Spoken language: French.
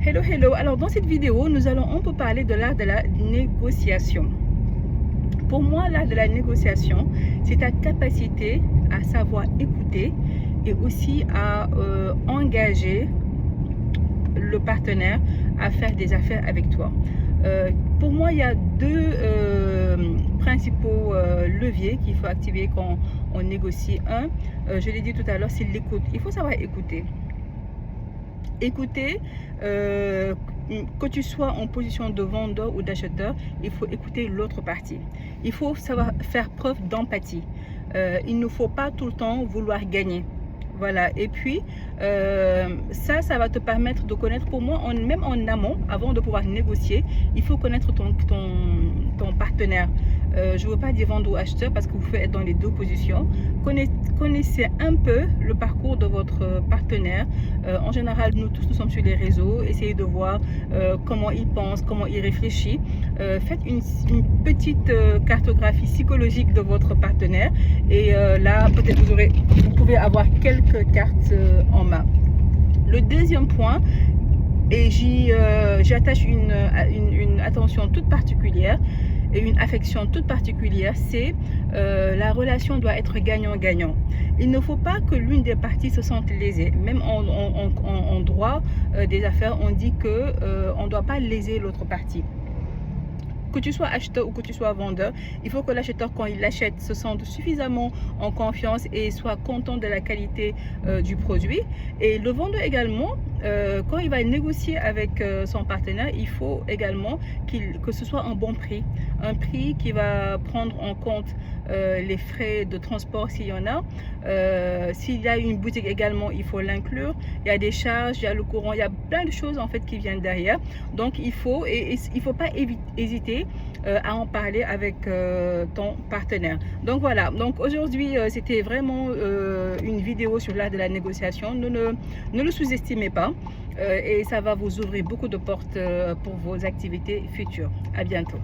Hello, hello. Alors dans cette vidéo, nous allons un peu parler de l'art de la négociation. Pour moi, l'art de la négociation, c'est ta capacité à savoir écouter et aussi à engager le partenaire à faire des affaires avec toi. Pour moi, il y a deux principaux leviers qu'il faut activer quand on négocie. Un, je l'ai dit tout à l'heure, c'est l'écoute. Il faut savoir écouter. Écouter, que tu sois en position de vendeur ou d'acheteur, il faut écouter l'autre partie. Il faut savoir faire preuve d'empathie. Il ne faut pas tout le temps vouloir gagner. Voilà, et puis ça va te permettre de connaître, pour moi, même en amont, avant de pouvoir négocier, il faut connaître ton partenaire. Je ne veux pas dire vendeur ou acheteur parce que vous pouvez être dans les deux positions. Connaissez un peu le parcours de votre partenaire. En général, nous tous, nous sommes sur les réseaux. Essayez de voir comment il pense, comment il réfléchit. Faites une petite cartographie psychologique de votre partenaire. Et là, peut-être vous pouvez avoir quelques cartes en main. Le deuxième point, et j'y attache une attention toute particulière et une affection toute particulière, c'est la relation doit être gagnant-gagnant. Il ne faut pas que l'une des parties se sente lésée. Même en droit des affaires, on dit qu'on ne doit pas léser l'autre partie. Que tu sois acheteur ou que tu sois vendeur, il faut que l'acheteur, quand il achète, se sente suffisamment en confiance et soit content de la qualité du produit. Et le vendeur également, quand il va négocier avec son partenaire, il faut également que ce soit un bon prix. Un prix qui va prendre en compte les frais de transport s'il y en a. S'il y a une boutique également, il faut l'inclure. Il y a des charges, il y a le courant, il y a plein de choses en fait qui viennent derrière. Donc il faut pas hésiter à en parler avec ton partenaire. Donc voilà, donc aujourd'hui c'était vraiment une vidéo sur l'art de la négociation. Ne le sous-estimez pas et ça va vous ouvrir beaucoup de portes pour vos activités futures. À bientôt.